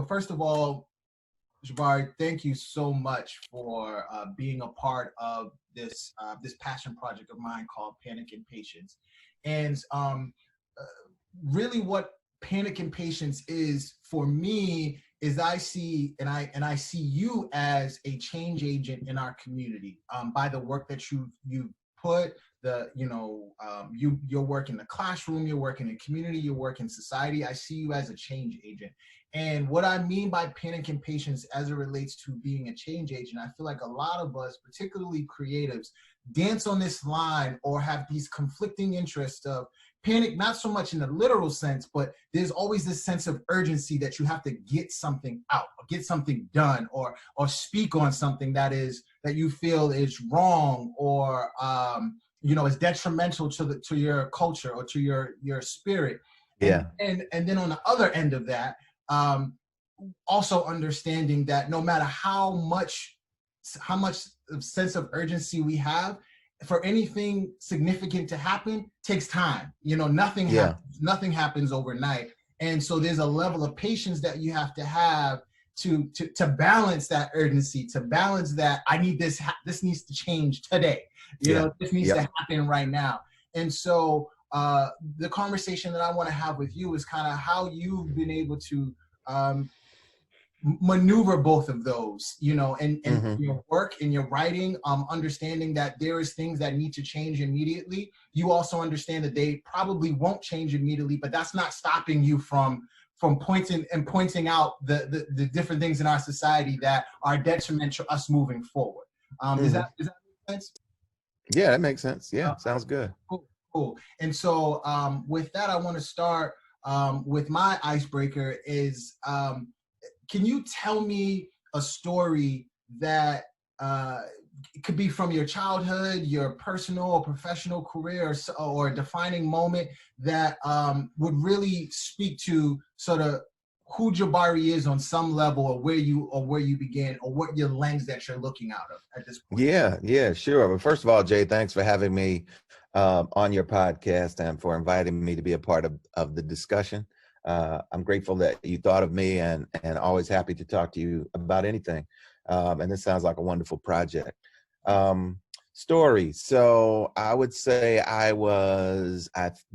first of all, Jabari, thank you so much for being a part of this passion project of mine called Panic and Patience. And uh, really, what Panic and Patience is for me is I see you as a change agent in our community by the work that you've put your work in the classroom, your work in the community, your work in society. I see you as a change agent. And what I mean by panic and patience as it relates to being a change agent, I feel like a lot of us, particularly creatives, dance on this line or have these conflicting interests of panic, not so much in the literal sense, but there's always this sense of urgency that you have to get something out, or get something done, or speak on something that you feel is wrong, or is detrimental to your culture or to your spirit. Yeah. And then on the other end of that, also understanding that no matter how much sense of urgency we have, for anything significant to happen takes time. Nothing happens overnight. And so there's a level of patience that you have to have to balance that urgency, to balance that I need this needs to change today. This needs to happen right now. And so the conversation that I want to have with you is kind of how you've been able to maneuver both of those, and your work and your writing, understanding that there is things that need to change immediately. You also understand that they probably won't change immediately, but that's not stopping you from pointing out the different things in our society that are detrimental to us moving forward. Does that make sense? Yeah, that makes sense. Yeah, sounds good. Cool. And so with that, I want to start with my icebreaker is, can you tell me a story that it could be from your childhood, your personal or professional career, or a defining moment that would really speak to sort of who Jabari is on some level, or where you began, or what your lens that you're looking out of at this point? Yeah, sure. But first of all, Jay, thanks for having me on your podcast and for inviting me to be a part of the discussion. I'm grateful that you thought of me, and always happy to talk to you about anything. And this sounds like a wonderful project. Story. So I would say I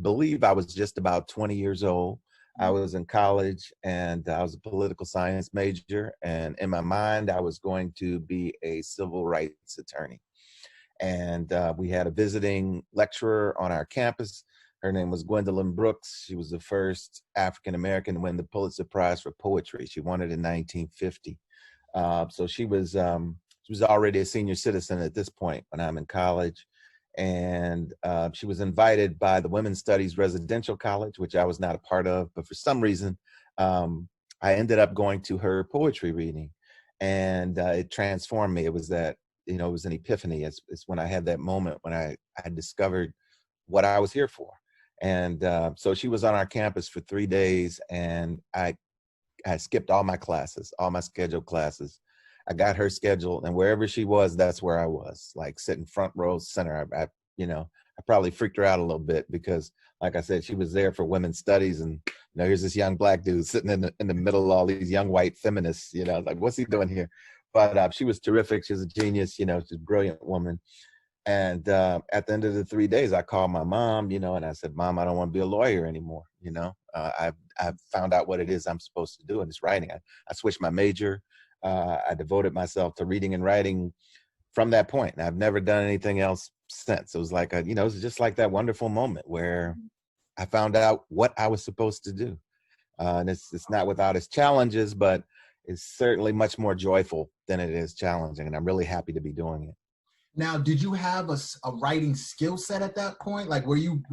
believe I was just about 20 years old. I was in college, and I was a political science major. And in my mind, I was going to be a civil rights attorney. And we had a visiting lecturer on our campus. Her name was Gwendolyn Brooks. She was the first African-American to win the Pulitzer Prize for poetry. She won it in 1950. So she was already a senior citizen at this point when I'm in college. And she was invited by the Women's Studies Residential College, which I was not a part of. But for some reason, I ended up going to her poetry reading. And it transformed me. It was that, it was an epiphany. It's when I had that moment when I discovered what I was here for. And so she was on our campus for 3 days, and I skipped all my classes, all my scheduled classes. I got her schedule, and wherever she was, that's where I was, like sitting front row center. I probably freaked her out a little bit because, like I said, she was there for women's studies, and here's this young black dude sitting in the middle of all these young white feminists. Like, what's he doing here? But she was terrific. She's a genius. She's a brilliant woman. And at the end of the 3 days, I called my mom, and I said, Mom, I don't want to be a lawyer anymore. I've found out what it is I'm supposed to do, and it's writing. I switched my major. I devoted myself to reading and writing from that point. And I've never done anything else since. It was like, it was just like that wonderful moment where I found out what I was supposed to do. And it's not without its challenges, but it's certainly much more joyful than it is challenging. And I'm really happy to be doing it. Now, did you have a writing skill set at that point? Like, would you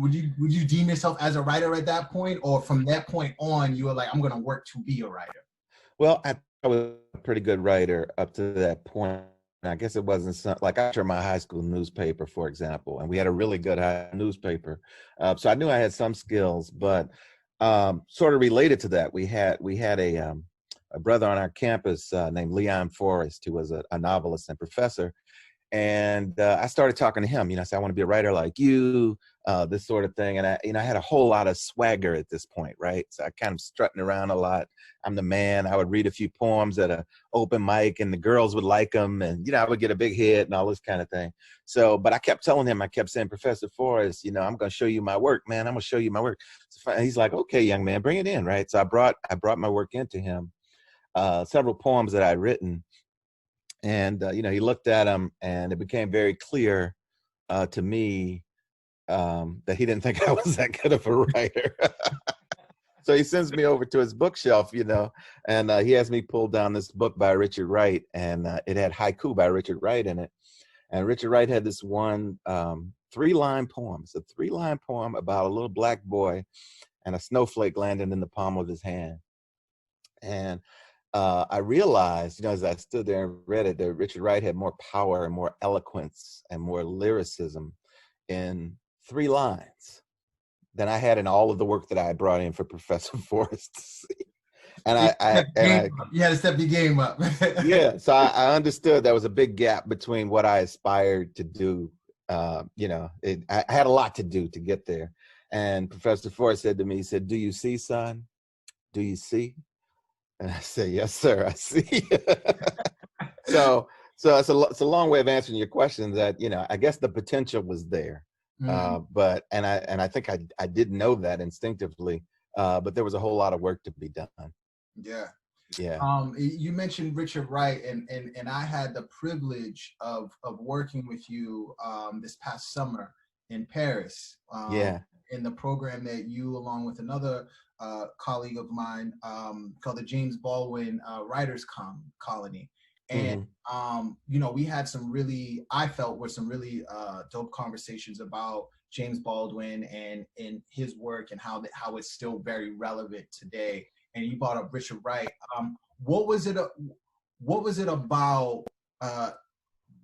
deem yourself as a writer at that point, or from that point on, you were like, I'm going to work to be a writer? Well, I was a pretty good writer up to that point. I guess it wasn't like after my high school newspaper, for example, and we had a really good newspaper. So I knew I had some skills, but sort of related to that, we had a brother on our campus named Leon Forrest, who was a novelist and professor. And I started talking to him. I said, I want to be a writer like you, this sort of thing. And I had a whole lot of swagger at this point, right? So I kind of strutting around a lot. I'm the man. I would read a few poems at an open mic, and the girls would like them, and I would get a big hit and all this kind of thing. So, but I kept telling him, I kept saying, Professor Forrest, I'm going to show you my work, man. I'm going to show you my work. So he's like, okay, young man, bring it in, right? So I brought my work into him, several poems that I'd written. And, he looked at them, and it became very clear to me that he didn't think I was that good of a writer. So he sends me over to his bookshelf, and he has me pull down this book by Richard Wright, and it had haiku by Richard Wright in it. And Richard Wright had this one 3-line poem. It's a 3-line poem about a little black boy and a snowflake landing in the palm of his hand. And I realized, as I stood there and read it, that Richard Wright had more power and more eloquence and more lyricism in 3 lines than I had in all of the work that I had brought in for Professor Forrest to see. And you had to step your game up. Yeah, so I understood there was a big gap between what I aspired to do. I had a lot to do to get there. And Professor Forrest said to me, he said, "Do you see, son? Do you see?" And I said, "Yes, sir, I see." So it's a long way of answering your question. That I guess the potential was there, but I think I did know that instinctively, but there was a whole lot of work to be done. Yeah. Yeah. You mentioned Richard Wright, and I had the privilege of working with you this past summer in Paris. Yeah. In the program that you, along with another colleague of mine, called the James Baldwin Writers Colony. And we had I felt were some really dope conversations about James Baldwin and his work, and how it's still very relevant today. And you brought up Richard Wright. What was it about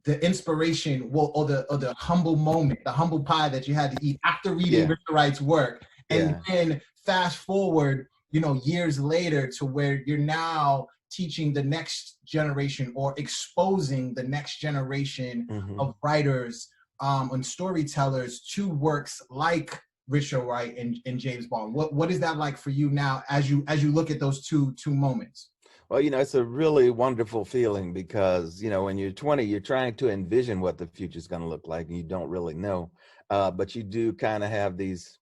the inspiration, or the humble moment, the humble pie that you had to eat after reading Richard Wright's work, and then fast forward, years later, to where you're now teaching the next generation, or exposing the next generation of writers and storytellers to works like Richard Wright and James Baldwin? What is that like for you now, as you look at those two moments? Well, it's a really wonderful feeling, because, when you're 20, you're trying to envision what the future is going to look like, and you don't really know. But you do kind of have these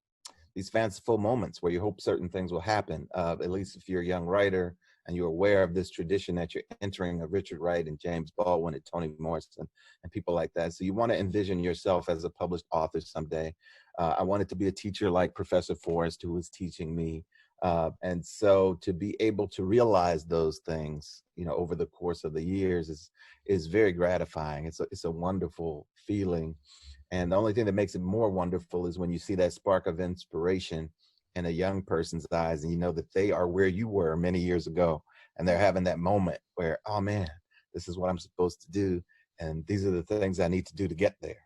fanciful moments where you hope certain things will happen, at least if you're a young writer and you're aware of this tradition that you're entering, of Richard Wright and James Baldwin and Toni Morrison and people like that. So you want to envision yourself as a published author someday. I wanted to be a teacher like Professor Forrest, who was teaching me. And so to be able to realize those things, over the course of the years is very gratifying. It's a wonderful feeling. And the only thing that makes it more wonderful is when you see that spark of inspiration in a young person's eyes, and you know that they are where you were many years ago, and they're having that moment where, oh man, this is what I'm supposed to do, and these are the things I need to do to get there.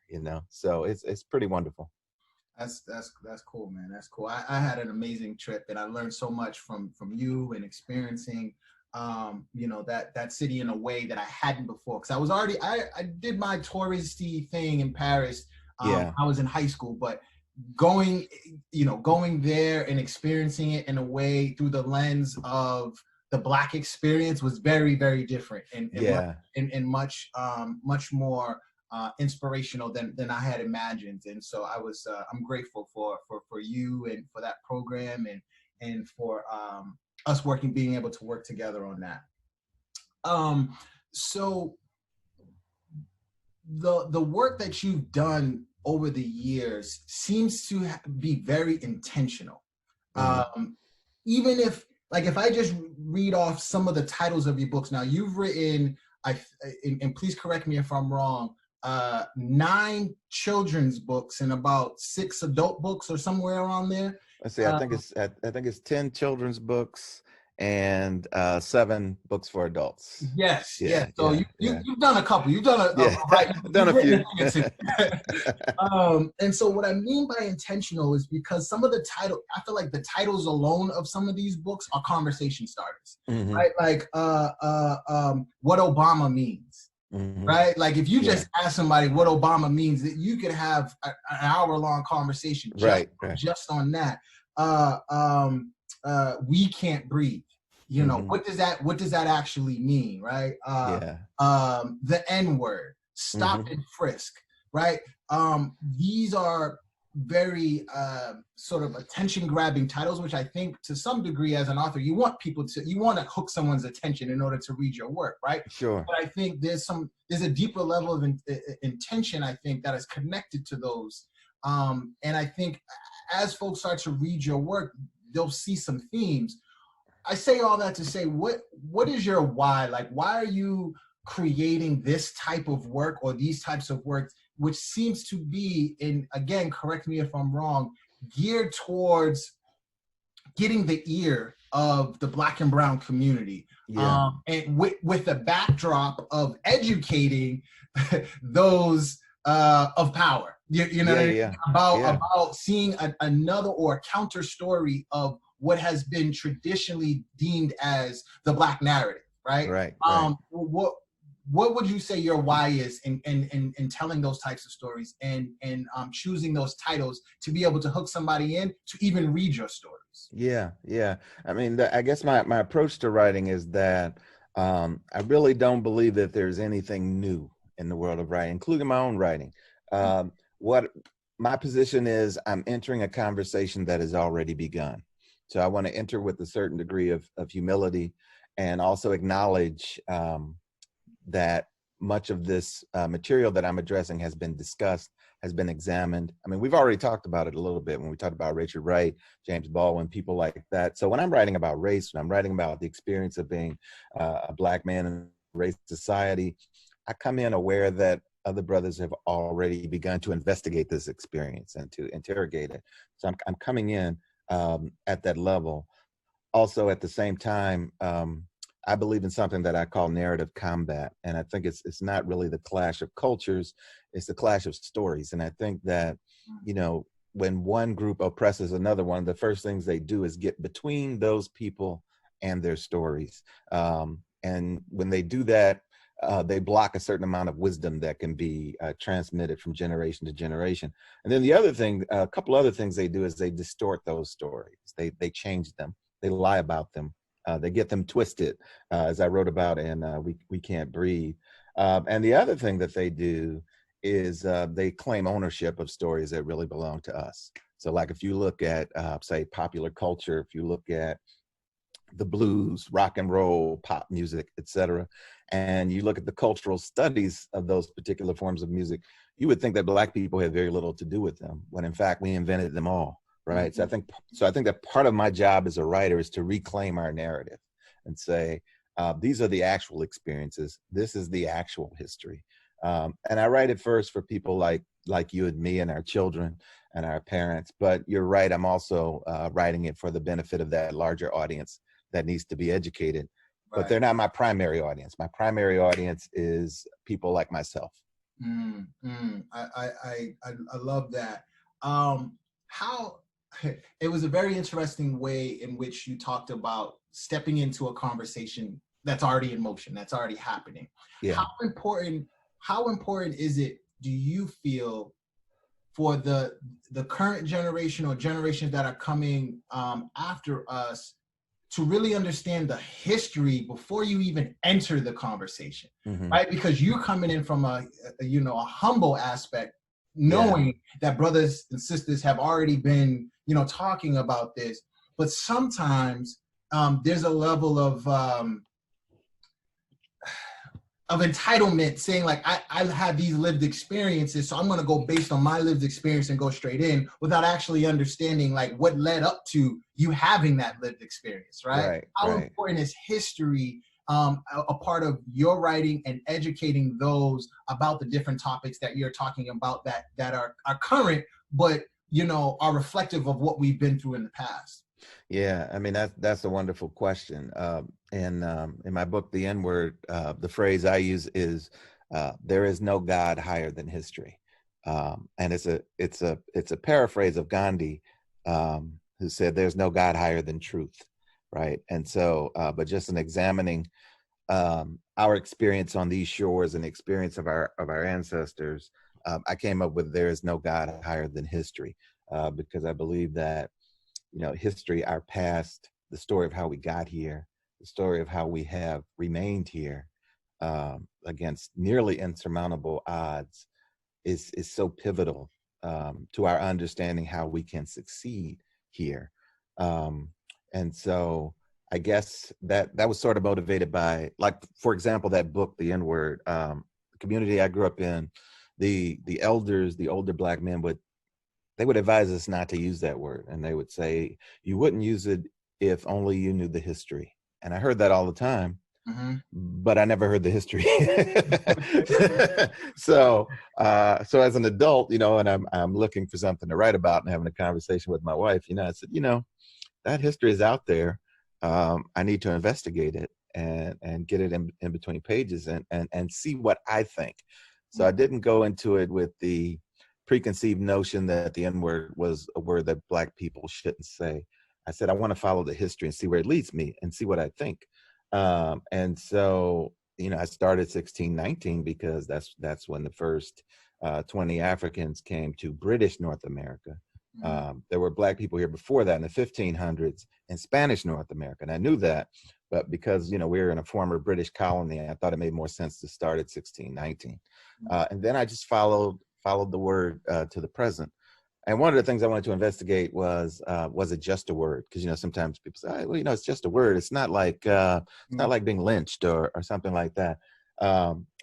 So it's pretty wonderful. That's cool, man. That's cool. I had an amazing trip, and I learned so much from you, and experiencing that city in a way that I hadn't before, because I did my touristy thing in Paris. I was in high school, but going there and experiencing it in a way through the lens of the Black experience was very, very different, and much more inspirational than I had imagined. And so I'm grateful for you, and for that program, and for us being able to work together on that. So the work that you've done over the years seems to be very intentional. Even if I just read off some of the titles of your books. Now, you've written, and please correct me if I'm wrong, 9 children's books and about 6 adult books, or somewhere around there. Let's see. I think it's 10 children's books and 7 books for adults. Yes. So you've done a couple. You've done I've done a few. And so what I mean by intentional is because some of the I feel like the titles alone of some of these books are conversation starters, right? Like what Obama means. right? Like if you Yeah. just ask somebody what Obama means, that you could have an hour-long conversation Right. just on that. We can't breathe. You know, what does that actually mean, right? Yeah. The N-word, stop and frisk, right? These are very sort of attention grabbing titles, which I think to some degree as an author, you want to hook someone's attention in order to read your work, right? Sure. But I think there's a deeper level of intention, I think, that is connected to those. And I think as folks start to read your work, they'll see some themes. I say all that to say, what is your why? Like, why are you creating this type of work or these types of work, which seems to be, and again, correct me if I'm wrong, geared towards getting the ear of the Black and brown community, and with the backdrop of educating those of power. You know what I mean? About seeing another or a counter story of what has been traditionally deemed as the Black narrative, right? What would you say your why is in telling those types of stories and choosing those titles to be able to hook somebody in to even read your stories? Yeah. I mean, I guess my approach to writing is that I really don't believe that there's anything new in the world of writing, including my own writing. What my position is, I'm entering a conversation that has already begun. So I want to enter with a certain degree of humility and also acknowledge that much of this material that I'm addressing has been discussed, has been examined. I mean, we've already talked about it a little bit when we talked about Richard Wright, James Baldwin, people like that. So when I'm writing about race, when I'm writing about the experience of being a Black man in race society, I come in aware that other brothers have already begun to investigate this experience and to interrogate it. So I'm coming in at that level. Also, at the same time, I believe in something that I call narrative combat. And I think it's not really the clash of cultures, it's the clash of stories. And I think that, you know, when one group oppresses another one, the first things they do is get between those people and their stories. And when they do that, they block a certain amount of wisdom that can be transmitted from generation to generation. And then the other thing, a couple other things they do is they distort those stories. They change them. They lie about them. They get them twisted, as I wrote about in We Can't Breathe. And the other thing that they do is they claim ownership of stories that really belong to us. So like if you look at, say, popular culture, if you look at the blues, rock and roll, pop music, etc., and you look at the cultural studies of those particular forms of music, you would think that Black people had very little to do with them, when in fact we invented them all. Right. So I think that part of my job as a writer is to reclaim our narrative and say, these are the actual experiences. This is the actual history. And I write it first for people like you and me and our children and our parents. But you're right. I'm also writing it for the benefit of that larger audience that needs to be educated. But they're not my primary audience. My primary audience is people like myself. I love that. How it was a very interesting way in which you talked about stepping into a conversation that's already in motion, that's already happening. Yeah. How important is it, do you feel, for the current generation or generations that are coming after us to really understand the history before you even enter the conversation, right? Because you're coming in from a humble aspect, knowing that brothers and sisters have already been, talking about this. But sometimes there's a level of entitlement, saying like, I have these lived experiences, so I'm going to go based on my lived experience and go straight in without actually understanding like what led up to you having that lived experience, right? How important is history a part of your writing and educating those about the different topics that you're talking about that are current, but are reflective of what we've been through in the past? Yeah, I mean, that's a wonderful question. And in my book, The N-Word, the phrase I use is, there is no God higher than history. And it's a paraphrase of Gandhi, who said, there's no God higher than truth, right? And so, but just in examining our experience on these shores and the experience of our ancestors, I came up with there is no God higher than history, because I believe that, history, our past, the story of how we got here, the story of how we have remained here, against nearly insurmountable odds, is so pivotal, to our understanding how we can succeed here. And so I guess that was sort of motivated by, like, for example, that book, The N Word. The community I grew up in, the elders, the older Black men they would advise us not to use that word, and they would say you wouldn't use it if only you knew the history. And I heard that all the time, Mm-hmm. but I never heard the history. So as an adult, and I'm looking for something to write about and having a conversation with my wife, I said, that history is out there. I need to investigate it and get it in between pages and see what I think. So I didn't go into it with the preconceived notion that the N-word was a word that Black people shouldn't say. I said, I want to follow the history and see where it leads me and see what I think. And so, I started 1619 because that's when the first 20 Africans came to British North America. There were Black people here before that in the 1500s in Spanish North America, and I knew that, but because we were in a former British colony, I thought it made more sense to start at 1619, and then I just followed the word to the present. And one of the things I wanted to investigate was it just a word? Because sometimes people say, well, it's just a word. It's not like being lynched or something like that.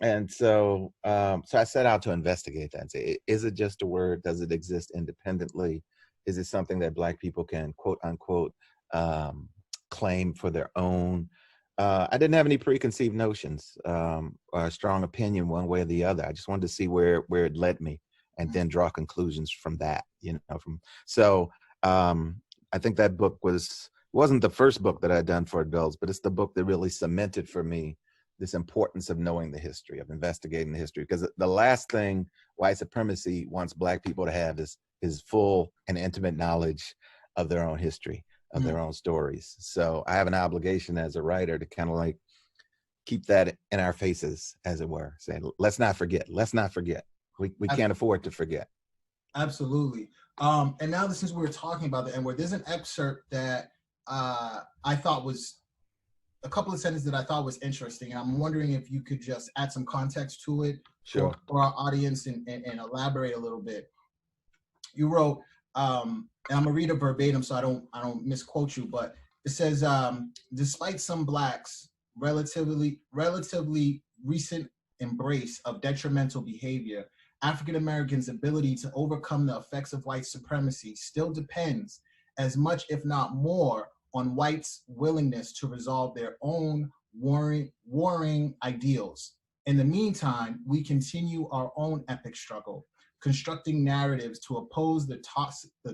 And so I set out to investigate that and say, is it just a word? Does it exist independently? Is it something that Black people can, quote unquote, claim for their own? I didn't have any preconceived notions or a strong opinion one way or the other. I just wanted to see where it led me and then draw conclusions from that, I think that book wasn't the first book that I'd done for adults, but it's the book that really cemented for me this importance of knowing the history, of investigating the history. Because the last thing white supremacy wants Black people to have is full and intimate knowledge of their own history, of their own stories. So I have an obligation as a writer to kind of like keep that in our faces, as it were, saying, let's not forget. We can't afford to forget. Absolutely. And now since we were talking about the N-word, there's an excerpt that I thought was a couple of sentences that I thought was interesting. And I'm wondering if you could just add some context to it Sure. for our audience and elaborate a little bit. You wrote, and I'm gonna read it verbatim so I don't misquote you, but it says, despite some Blacks' relatively recent embrace of detrimental behavior, African Americans' ability to overcome the effects of white supremacy still depends as much, if not more, on whites' willingness to resolve their own warring ideals. In the meantime, we continue our own epic struggle, constructing narratives to oppose the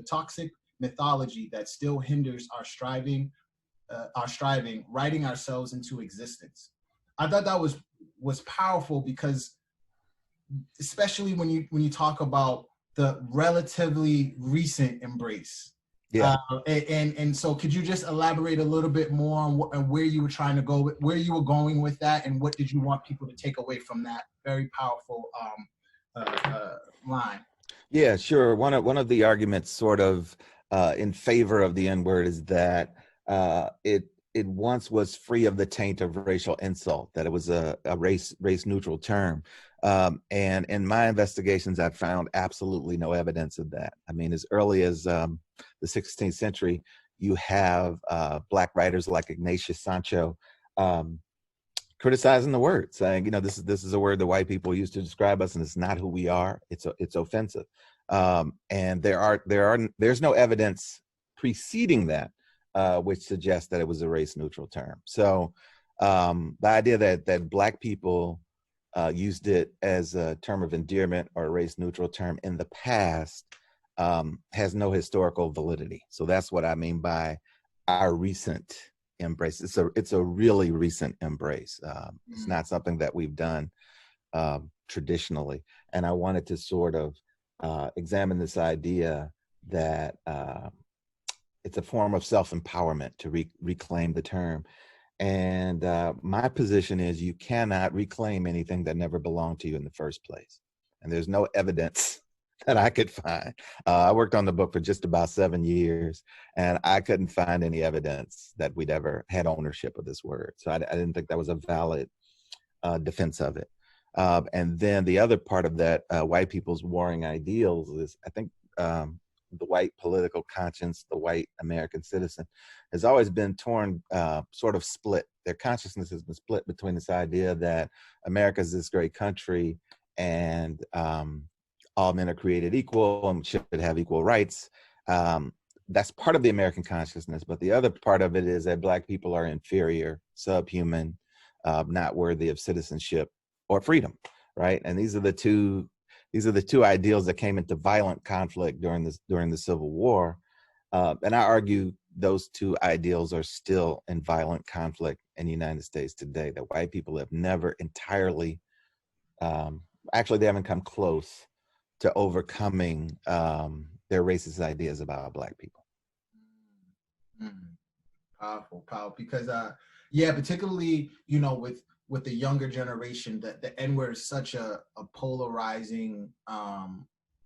toxic mythology that still hinders our striving, writing ourselves into existence. I thought that was powerful because, especially when you talk about the relatively recent embrace. Yeah. And so could you just elaborate a little bit more on where you were trying to go, where you were going with that, and what did you want people to take away from that very powerful line? Yeah, sure. One of the arguments sort of in favor of the N-word is that it once was free of the taint of racial insult, that it was a race neutral term. And in my investigations, I've found absolutely no evidence of that. I mean, as early as the 16th century, you have Black writers like Ignatius Sancho criticizing the word, saying, this is a word that white people use to describe us, and it's not who we are. It's offensive. And there's no evidence preceding that which suggests that it was a race neutral term. So the idea that Black people used it as a term of endearment or a race neutral term in the past has no historical validity. So that's what I mean by our recent embrace. It's a really recent embrace. It's not something that we've done traditionally. And I wanted to sort of examine this idea that it's a form of self-empowerment to reclaim the term. And my position is you cannot reclaim anything that never belonged to you in the first place. And there's no evidence that I could find. I worked on the book for just about 7 years, and I couldn't find any evidence that we'd ever had ownership of this word. So I didn't think that was a valid defense of it. And then the other part of that, white people's warring ideals, is I think the white political conscience, the white American citizen, has always been torn, sort of split. Their consciousness has been split between this idea that America is this great country and all men are created equal and should have equal rights. That's part of the American consciousness, but the other part of it is that Black people are inferior, subhuman, not worthy of citizenship or freedom, right? And these are the two ideals that came into violent conflict during the Civil War. And I argue those two ideals are still in violent conflict in the United States today, that white people have never entirely, actually they haven't come close to overcoming their racist ideas about Black people. Powerful, because yeah, particularly, you know, with the younger generation, that the N-word is such a polarizing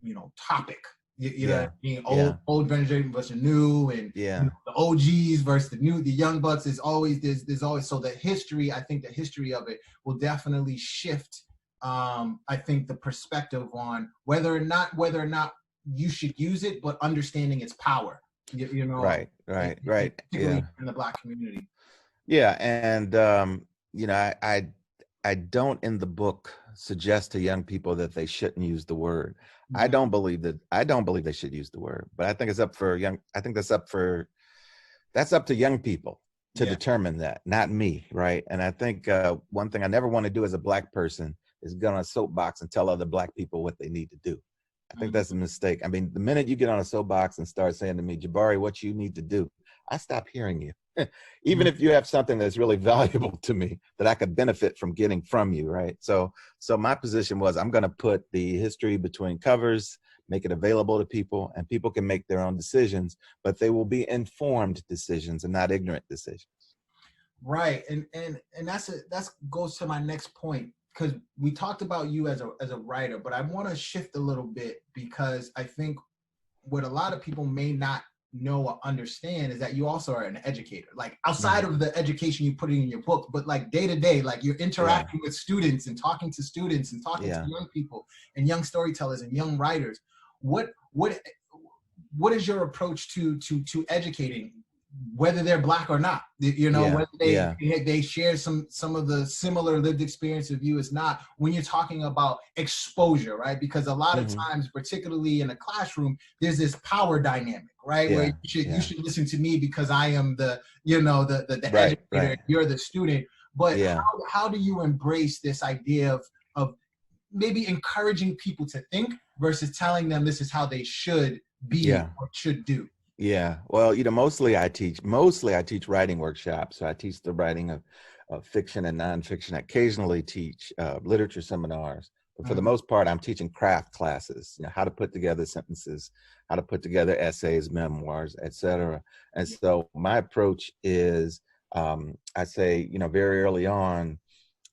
you know, topic. You know, being old generation versus new, and you know, the OGs versus the young bucks is always there's always, so the history, I think the history of it will definitely shift I think the perspective on whether or not you should use it, but understanding its power. You know, right, particularly in the Black community. Yeah, and you know, I don't in the book suggest to young people that they shouldn't use the word. Mm-hmm. I don't believe they should use the word, but I think it's up for that's up to young people to determine that, not me, right? And I think one thing I never want to do as a Black person is get on a soapbox and tell other Black people what they need to do. I think that's a mistake. I mean, the minute you get on a soapbox and start saying to me, Jabari, what you need to do, I stop hearing you. Even if you have something that's really valuable to me that I could benefit from getting from you, right? So my position was, I'm going to put the history between covers, make it available to people, and people can make their own decisions, but they will be informed decisions and not ignorant decisions. Right, and that's goes to my next point, because we talked about you as a writer, but I want to shift a little bit, because I think what a lot of people may not know or understand is that you also are an educator, like outside of the education you put in your book, but like day to day, like you're interacting with students and talking to young people and young storytellers and young writers. What is your approach to educating, whether they're Black or not? You know, whether they share some of the similar lived experience of you as not, when you're talking about exposure, right? Because a lot of times, particularly in a classroom, there's this power dynamic, right? Where you should listen to me because I am the educator, you're the student. But how do you embrace this idea of maybe encouraging people to think versus telling them this is how they should be or should do? Yeah, well, you know, mostly I teach writing workshops. So I teach the writing of fiction and nonfiction. I occasionally teach literature seminars, but for the most part, I'm teaching craft classes. You know, how to put together sentences, how to put together essays, memoirs, etc. And so my approach is, I say, you know, very early on,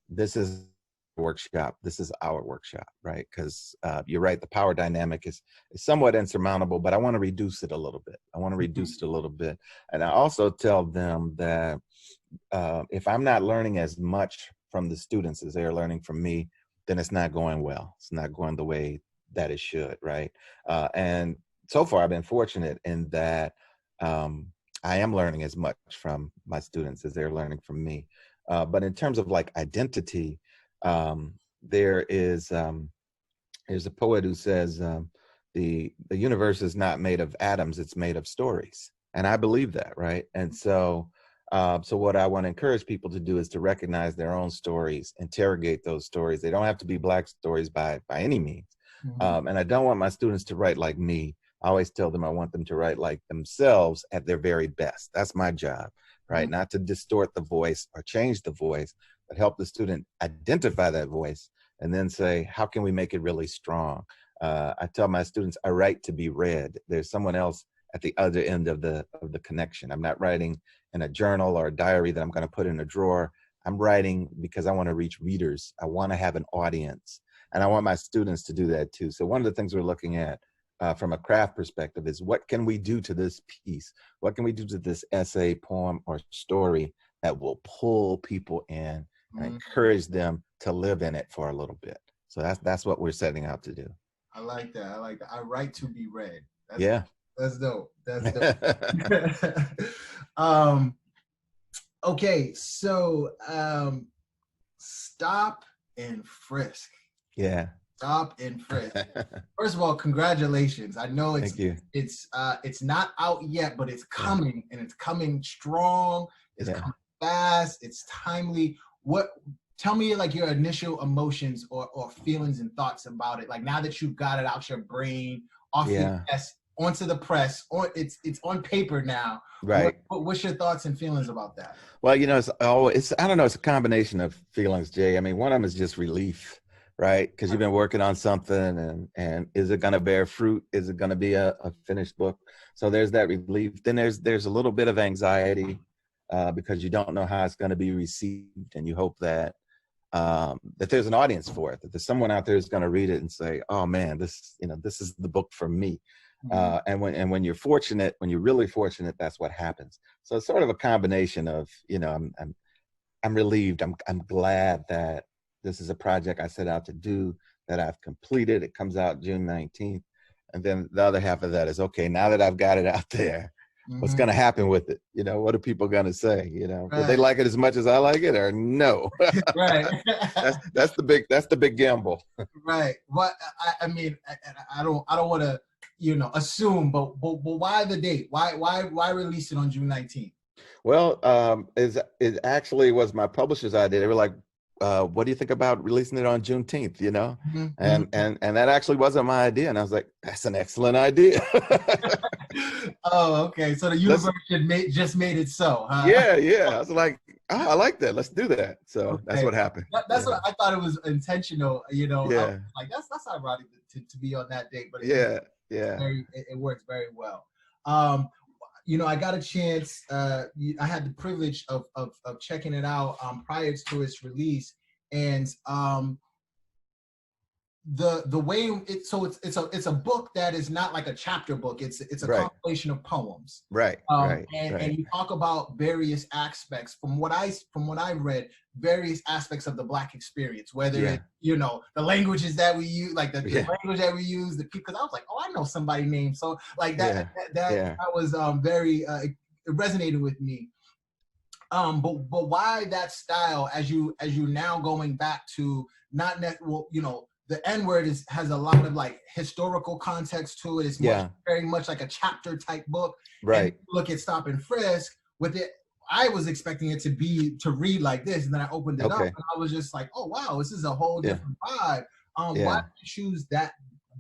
this is workshop. This is our workshop, right? Because you're right, the power dynamic is somewhat insurmountable, but I want to reduce it a little bit. And I also tell them that if I'm not learning as much from the students as they're learning from me, then it's not going well. It's not going the way that it should, right? And so far, I've been fortunate in that I am learning as much from my students as they're learning from me. But in terms of like identity, there's a poet who says the universe is not made of atoms, it's made of stories, and I believe that, right? And so what I want to encourage people to do is to recognize their own stories, interrogate those stories. They don't have to be Black stories by any means. And I don't want my students to write like me. I always tell them I want them to write like themselves at their very best. That's my job, right? Not to distort the voice or change the voice, but help the student identify that voice and then say, how can we make it really strong? I tell my students, I write to be read. There's someone else at the other end of the connection. I'm not writing in a journal or a diary that I'm going to put in a drawer. I'm writing because I want to reach readers. I want to have an audience, and I want my students to do that too. So one of the things we're looking at from a craft perspective is, what can we do to this piece? What can we do to this essay, poem, or story that will pull people in and encourage them to live in it for a little bit? So that's what we're setting out to do. I like that. I like that. I write to be read. Yeah. That's dope. That's dope. Okay, so Stop and Frisk. Yeah. Stop and Frisk. First of all, congratulations. I know Thank you. it's not out yet, but it's coming, and it's coming strong. It's coming fast. It's timely. Tell me like your initial emotions or feelings and thoughts about it. Like now that you've got it out your brain, off your desk, onto the press, it's on paper now. Right. What's your thoughts and feelings about that? Well, you know, I don't know, it's a combination of feelings, Jay. I mean, one of them is just relief, right? Because you've been working on something, and is it going to bear fruit? Is it going to be a finished book? So there's that relief. Then there's a little bit of anxiety because you don't know how it's going to be received, and you hope that there's an audience for it, that there's someone out there who's going to read it and say, "Oh man, this is the book for me." And when you're fortunate, when you're really fortunate, that's what happens. So it's sort of a combination of, I'm relieved. I'm glad that this is a project I set out to do, that I've completed. It comes out June 19th. And then the other half of that is, okay, now that I've got it out there, what's going to happen with it? What are people going to say? Will they like it as much as I like it, or no? Right. that's the big gamble. Right. Well, I mean, I don't want to, assume, but why the date? Why release it on June 19th? Well, it actually was my publisher's idea. They were like, what do you think about releasing it on Juneteenth, And that actually wasn't my idea. And I was like, that's an excellent idea. Oh, okay. So the universe just made it so, huh? Yeah. I was like, oh, I like that. Let's do that. So That's what happened. That's what I thought. It was intentional, Yeah. Like that's ironic to be on that date, but it works very well. I got a chance. I had the privilege of checking it out prior to its release, and the way it's a book that is not like a chapter book. It's a compilation of poems. Right. And you talk about various aspects from what I've read, various aspects of the Black experience, whether it's, the languages that we use, like the language that we use, because I was like, oh, I know somebody named so like that. That was very it resonated with me. But why that style, as you now going back to not the N-word has a lot of like historical context to it. It's very much like a chapter type book. Right. And look at Stop and Frisk with it. I was expecting it to read like this, and then I opened it up, and I was just like, oh wow, this is a whole different vibe. Why did you choose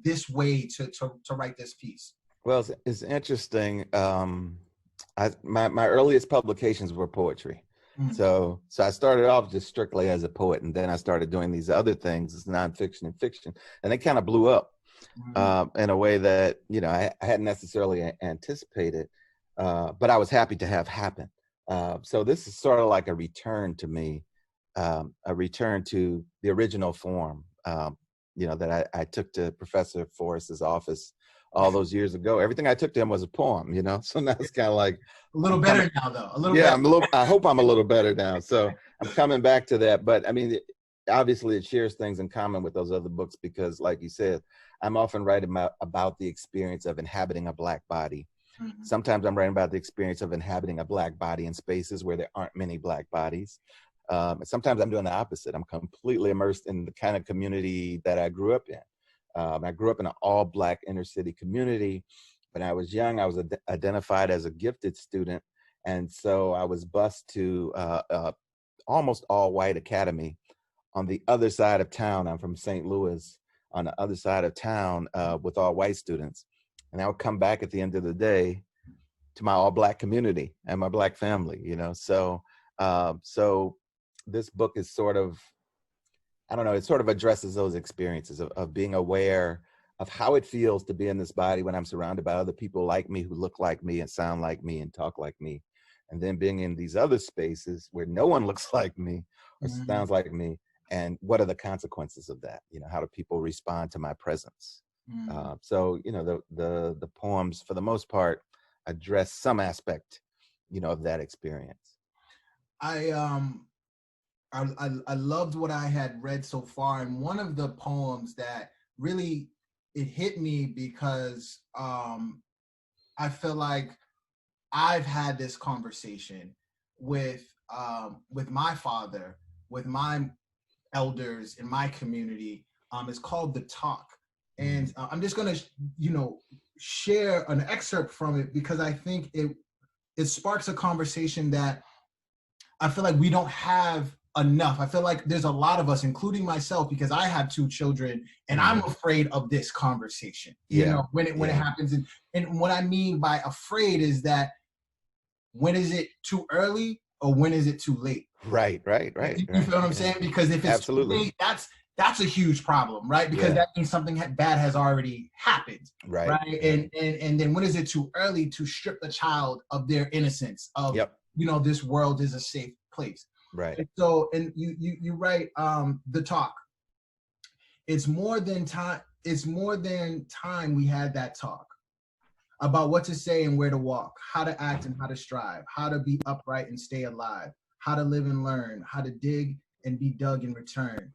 this way to write this piece? Well, it's interesting. My earliest publications were poetry. So I started off just strictly as a poet, and then I started doing these other things, it's nonfiction and fiction, and they kind of blew up in a way that I hadn't necessarily anticipated, but I was happy to have happen. So this is sort of like a return to me, a return to the original form, that I took to Professor Forrest's office all those years ago. Everything I took to him was a poem, so now it's kind of like a little better now, though. I hope I'm a little better now. So I'm coming back to that. But I mean, obviously it shares things in common with those other books, because like you said, I'm often writing about the experience of inhabiting a Black body. Sometimes I'm writing about the experience of inhabiting a Black body in spaces where there aren't many Black bodies. And sometimes I'm doing the opposite. I'm completely immersed in the kind of community that I grew up in. I grew up in an all-Black inner city community. When I was young, I was identified as a gifted student. And so I was bused to almost all-white academy on the other side of town. I'm from St. Louis, on the other side of town with all white students. And I would come back at the end of the day to my all-Black community and my Black family, So this book is sort of, I don't know, it sort of addresses those experiences of being aware of how it feels to be in this body when I'm surrounded by other people like me, who look like me and sound like me and talk like me. and then being in these other spaces where no one looks like me or Mhm. sounds like me, and what are the consequences of that? How do people respond to my presence? Mhm. So the poems, for the most part, address some aspect, of that experience. I I loved what I had read so far, and one of the poems that really it hit me because I feel like I've had this conversation with my father, with my elders in my community. It's called The Talk, and Mm. I'm just gonna share an excerpt from it because I think it sparks a conversation that I feel like we don't have enough. I feel like there's a lot of us, including myself, because I have two children, and I'm Mm. afraid of this conversation. Yeah, When it yeah. happens, and what I mean by afraid is that when is it too early or when is it too late? Right, right, right, You right. feel what I'm Yeah, saying? Because if it's too absolutely. late, that's a huge problem, right? Because Yeah, that means something bad has already happened, right, right? right. And then when is it too early to strip the child of their innocence of Yep, this world is a safe place. right. And so, and you write The Talk. It's more than time. It's more than time we had that talk about what to say and where to walk, how to act and how to strive, how to be upright and stay alive, how to live and learn, how to dig and be dug in return,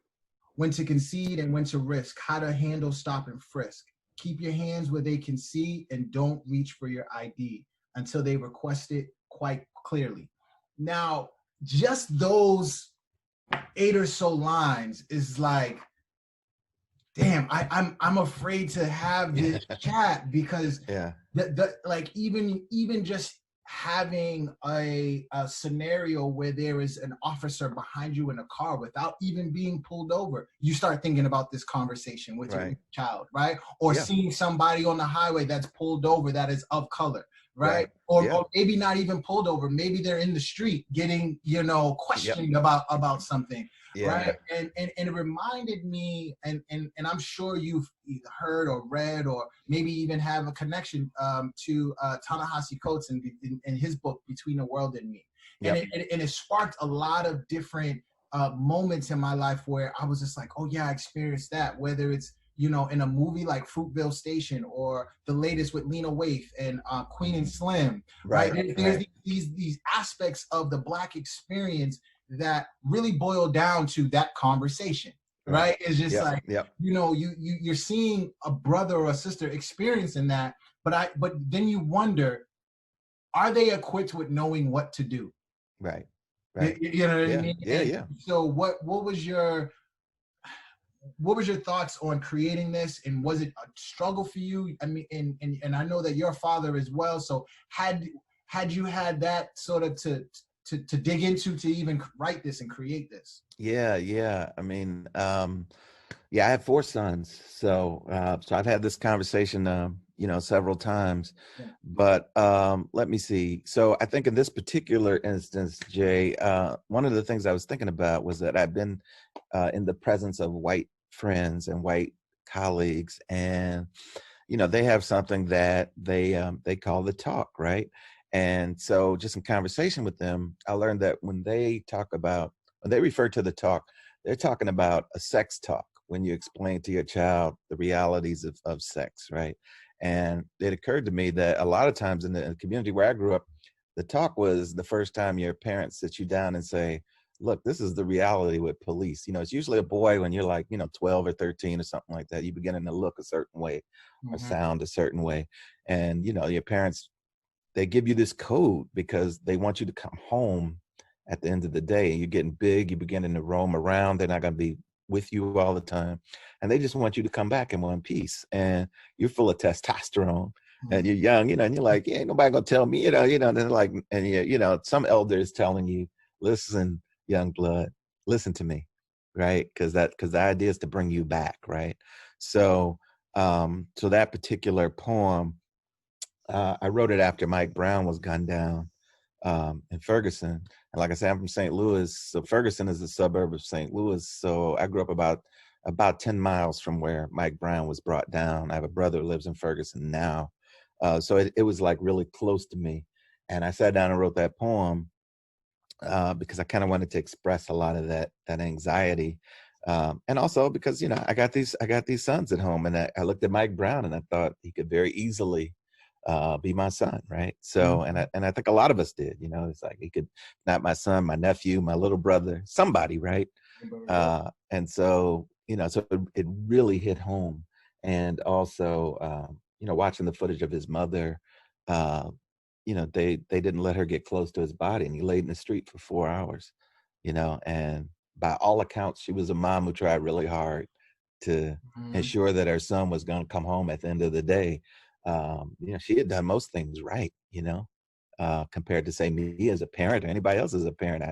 when to concede and when to risk, how to handle stop and frisk. Keep your hands where they can see and don't reach for your ID until they request it quite clearly. Now, just those 8 or so lines is like, damn, I'm afraid to have Yeah, this chat because yeah, the like even just having a scenario where there is an officer behind you in a car without even being pulled over, you start thinking about this conversation with your right. child, right? Or Yeah, seeing somebody on the highway that's pulled over that is of color, right? right. or, Yeah, or maybe not even pulled over, maybe they're in the street getting yep, questioned about something, yeah, right? And it reminded me, and I'm sure you've either heard or read or maybe even have a connection to Ta-Nehisi Coates in his book Between the World and Me, and yep. it sparked a lot of different moments in my life where I was just like, oh yeah, I experienced that. Whether it's in a movie like Fruitvale Station or the latest with Lena Waithe and Queen and Slim, right? Right, There's right, these aspects of the Black experience that really boil down to that conversation, right. right? It's just Yep, like, yep. you're seeing a brother or a sister experiencing that, but then you wonder, are they equipped with knowing what to do? Right, You, right. you know what I Yeah, mean? yeah, And yeah. so what was your thoughts on creating this, and was it a struggle for you? I mean, and I know that your father as well, so had you had that sort of to dig into to even write this and create this? Yeah, yeah. I mean, yeah, I have four sons, so I've had this conversation, several times. Yeah. But let me see. So I think in this particular instance, Jay, one of the things I was thinking about was that I've been in the presence of white friends and white colleagues, and they have something that they call the talk, right? And so, just in conversation with them, I learned that when they refer to the talk, they're talking about a sex talk when you explain to your child the realities of sex, right? And it occurred to me that a lot of times in the community where I grew up, the talk was the first time your parents sit you down and say, look, this is the reality with police. It's usually a boy when you're like, 12 or 13 or something like that. You're beginning to look a certain way or Mm-hmm. sound a certain way. And, your parents, they give you this code because they want you to come home at the end of the day. You're getting big, you're beginning to roam around. They're not going to be with you all the time. And they just want you to come back in one piece. And you're full of testosterone and you're young, and you're like, yeah, ain't nobody going to tell me, and then like, and some elders telling you, listen, young blood, listen to me, right? Because the idea is to bring you back, right? So that particular poem, I wrote it after Mike Brown was gunned down in Ferguson. And like I said, I'm from St. Louis, so Ferguson is a suburb of St. Louis. So I grew up about 10 miles from where Mike Brown was brought down. I have a brother who lives in Ferguson now, so it was like really close to me. And I sat down and wrote that poem because I kind of wanted to express a lot of that anxiety, and also because I got these sons at home, and I looked at Mike Brown and I thought he could very easily be my son, right? So, Mhm. and I think a lot of us did. It's like he could, not my son, my nephew, my little brother, somebody, right? Yeah. And so so it really hit home. And also, watching the footage of his mother. Uh, they didn't let her get close to his body, and he laid in the street for 4 hours, and by all accounts, she was a mom who tried really hard to Mhm. ensure that her son was going to come home at the end of the day. She had done most things right, compared to, say, me as a parent or anybody else as a parent.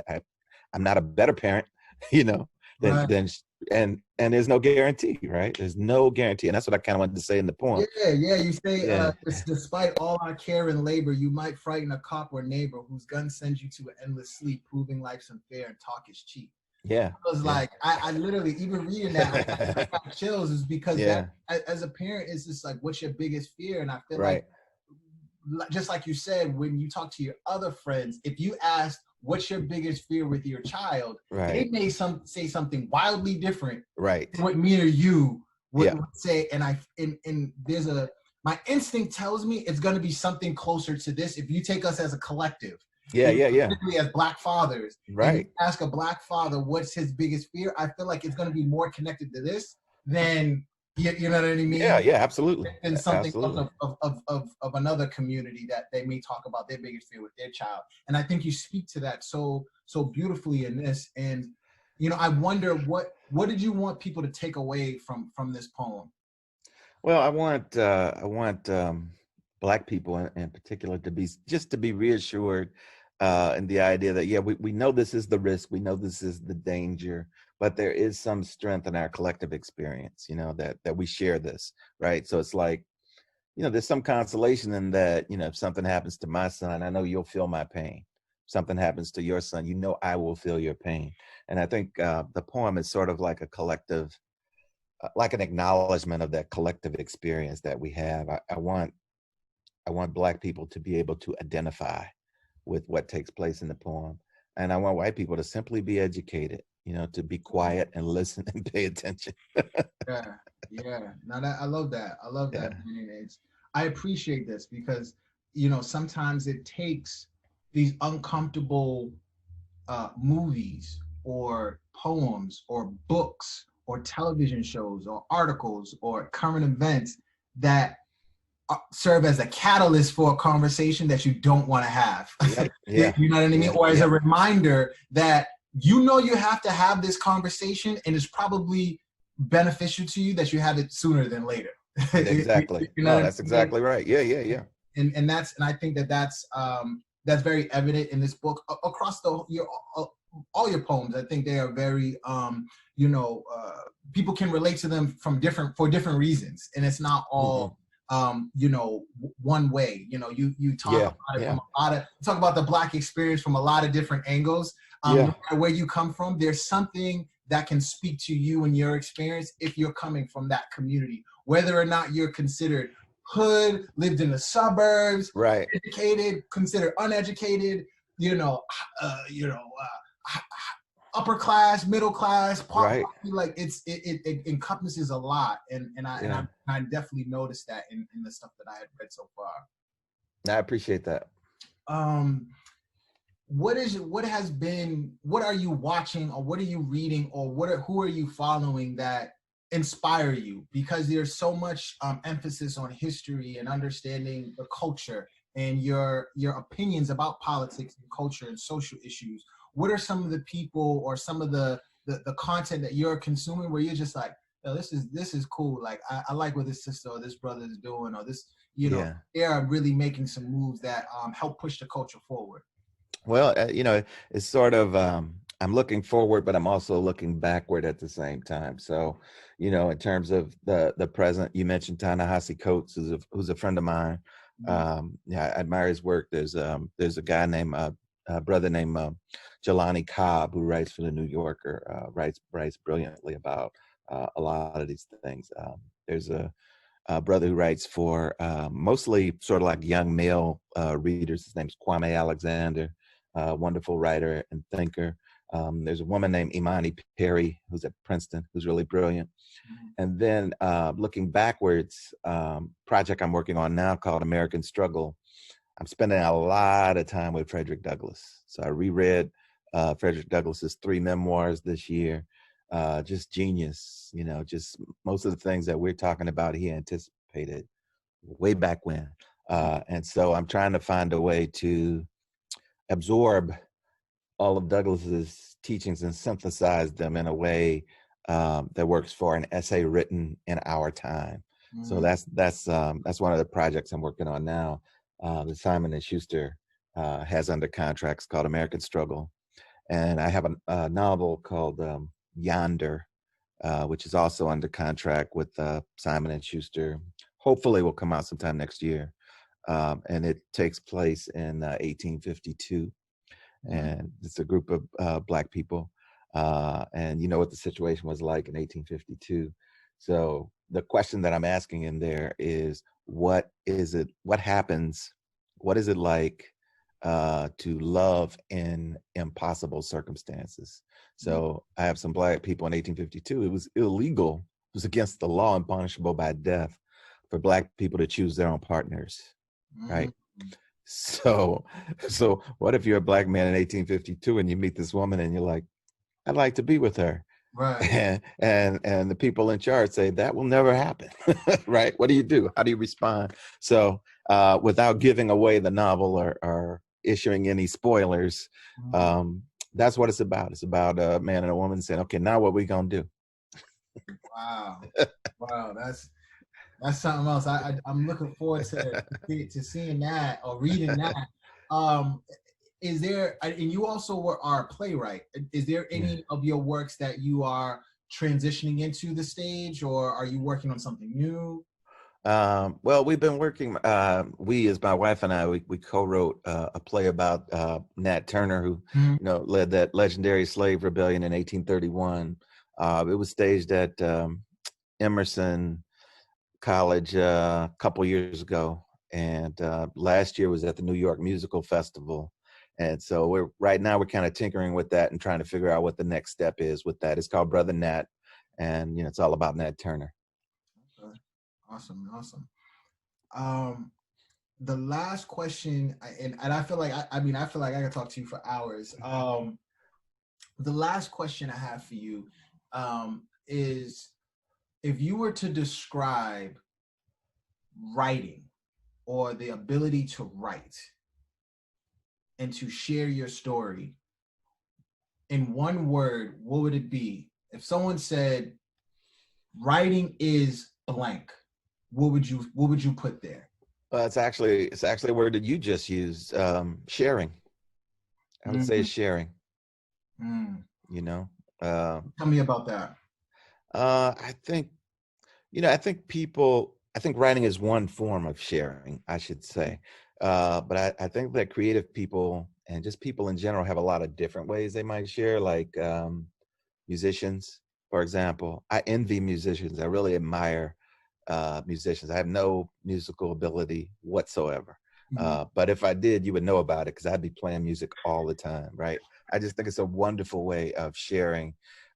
I'm not a better parent, you know, than Right. than sh- and there's no guarantee, right? There's no guarantee, and that's what I kind of wanted to say in the poem. Yeah, yeah. You say, Yeah, despite all our care and labor, you might frighten a cop or neighbor whose gun sends you to an endless sleep, proving life's unfair and talk is cheap. yeah, I was yeah, like, I literally, even reading that, I got chills, is because that, yeah, as a parent, is just like, what's your biggest fear? And I feel like, right, just like you said, when you talk to your other friends, if you ask, what's your biggest fear with your child, they right, may say something wildly different right. than what me or you would, Yeah, would say. And there's my instinct tells me it's going to be something closer to this. If you take us as a collective, yeah, yeah, yeah. particularly as Black fathers, and you Right. ask a Black father what's his biggest fear, I feel like it's going to be more connected to this than, you know what I Yeah, mean, yeah, absolutely. than something else Absolutely. of another community that they may talk about their biggest fear with their child. And I think you speak to that so beautifully in this. And I wonder, what did you want people to take away from this poem? Well, I want Black people in particular to be reassured in the idea that, yeah, we know this is the risk, we know this is the danger, but there is some strength in our collective experience, that we share this, right? So it's like, there's some consolation in that. If something happens to my son, I know you'll feel my pain. If something happens to your son, I will feel your pain. And I think the poem is sort of like a collective, like an acknowledgement of that collective experience that we have. I want Black people to be able to identify with what takes place in the poem, and I want white people to simply be educated, to be quiet and listen and pay attention. Yeah, yeah. Now that I love that. I love that, Yeah, man. I appreciate this because sometimes it takes these uncomfortable movies or poems or books or television shows or articles or current events that serve as a catalyst for a conversation that you don't want to have. yep, You yeah, know what I mean? yeah, Or as a yeah, reminder that you have to have this conversation, and it's probably beneficial to you that you have it sooner than later. exactly. You know No, what I that's mean? exactly right. Yeah, yeah, yeah, And I think that's very evident in this book across all your poems. I think they are very you know uh, people can relate to them for different reasons, and it's not hmm, all one way. You talk yeah, about it yeah, from a lot of you talk about the Black experience from a lot of different angles. No yeah, matter where you come from, there's something that can speak to you and your experience if you're coming from that community, whether or not you're considered hood, lived in the suburbs, right, educated, considered uneducated, you know, uh, you know, uh, upper class, middle class, right, like it encompasses a lot, yeah. and I definitely noticed that in the stuff that I had read so far. I appreciate that. Um, what are you watching, or what are you reading, or who are you following that inspire you? Because there's so much emphasis on history and understanding the culture and your opinions about politics and culture and social issues. What are some of the people or some of the content that you're consuming where you're just like, oh, this is cool, like I like what this sister or this brother is doing, or this, Yeah. they are really making some moves that help push the culture forward. Well, it's sort of, I'm looking forward, but I'm also looking backward at the same time. So, in terms of the present, you mentioned Ta-Nehisi Coates, who's a friend of mine. Yeah, I admire his work. There's a guy named brother named Jelani Cobb, who writes for the New Yorker, writes brilliantly about a lot of these things. There's a brother who writes for mostly sort of like young male readers. His name's Kwame Alexander, wonderful writer and thinker. There's a woman named Imani Perry who's at Princeton, who's really brilliant. And then looking backwards, project I'm working on now called American Struggle. I'm spending a lot of time with Frederick Douglass. So I reread Frederick Douglass's 3 memoirs this year. Just genius, you know, just most of the things that we're talking about, he anticipated way back when. And so I'm trying to find a way to absorb all of Douglass's teachings and synthesize them in a way that works for an essay written in our time. So that's one of the projects I'm working on now. That Simon and Schuster has under contracts called American Struggle, and I have a novel called Yonder, which is also under contract with Simon and Schuster. Hopefully, will come out sometime next year, and it takes place in 1852. And it's a group of Black people, and you know what the situation was like in 1852. So the question that I'm asking in there is, what is it? What happens? What is it like to love in impossible circumstances? So I have some Black people in 1852. It was illegal. It was against the law and punishable by death for Black people to choose their own partners, right? So what if you're a Black man in 1852 and you meet this woman and you're like, I'd like to be with her. Right. And the people in charge say that will never happen. Right? What do? How do you respond? So without giving away the novel or issuing any spoilers, that's what it's about. It's about a man and a woman saying, okay, now what we gonna do? Wow. Wow, that's something else. I'm looking forward to seeing that or reading that. Is there, and you also are a playwright, is there any of your works that you are transitioning into the stage, or are you working on something new? Well, we've been working, we, as my wife and I, we co-wrote a play about Nat Turner, who, you know, led that legendary slave rebellion in 1831. It was staged at Emerson College a couple years ago, and last year was at the New York Musical Festival. And so we're kind of tinkering with that and trying to figure out what the next step is with that. It's called Brother Nat, and you know, it's all about Nat Turner. Okay. Awesome. The last question, and I feel like I feel like I could talk to you for hours. The last question I have for you is, if you were to describe writing or the ability to write and to share your story in one word, what would it be? If someone said writing is blank, what would you put there? It's actually a word that you just used, sharing. I would say sharing. You know, tell me about that. I think, you know, I think writing is one form of sharing, I should say. But I think that creative people and just people in general have a lot of different ways they might share, like musicians, for example. I envy musicians. I really admire musicians. I have no musical ability whatsoever. But if I did, you would know about it because I'd be playing music all the time, right? I just think it's a wonderful way of sharing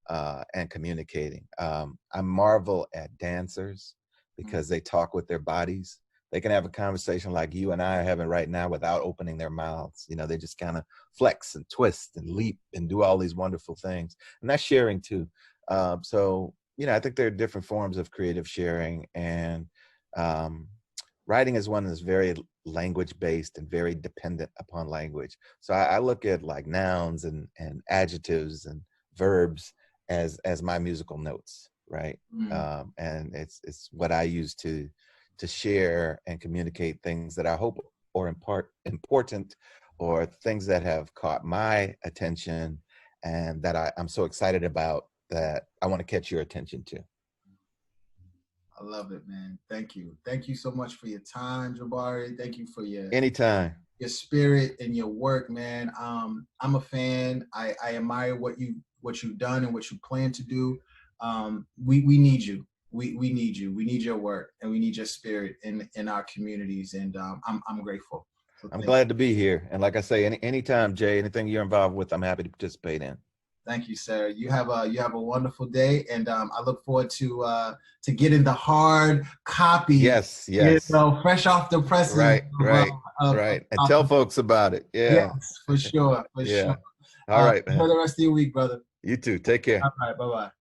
and communicating. I marvel at dancers because they talk with their bodies. They can have a conversation like you and I are having right now without opening their mouths. You know, they just kind of flex and twist and leap and do all these wonderful things. And that's sharing too. So, you know, I think there are different forms of creative sharing, and writing is one that's very language based and very dependent upon language. So I look at like nouns and adjectives and verbs as my musical notes, right? And it's what I use to share and communicate things that I hope or important, or things that have caught my attention and that I'm so excited about that I want to catch your attention to. I love it, man. Thank you. Thank you so much for your time, Jabari. Thank you for your spirit and your work, man. I'm a fan. I admire what you've done and what you plan to do. We need you. we need you. We need your work, and we need your spirit in our communities. And I'm grateful. So I'm glad to be here. And like I say, anytime, Jay, anything you're involved with, I'm happy to participate in. Thank you, sir. You have a wonderful day, and I look forward to getting the hard copy. Yes, yes. Fresh off the presses. Right. And tell folks about it. Yeah. Yes, for sure. Yeah. All right, man. Enjoy the rest of your week, brother. You too. Take care. All right. Bye-bye.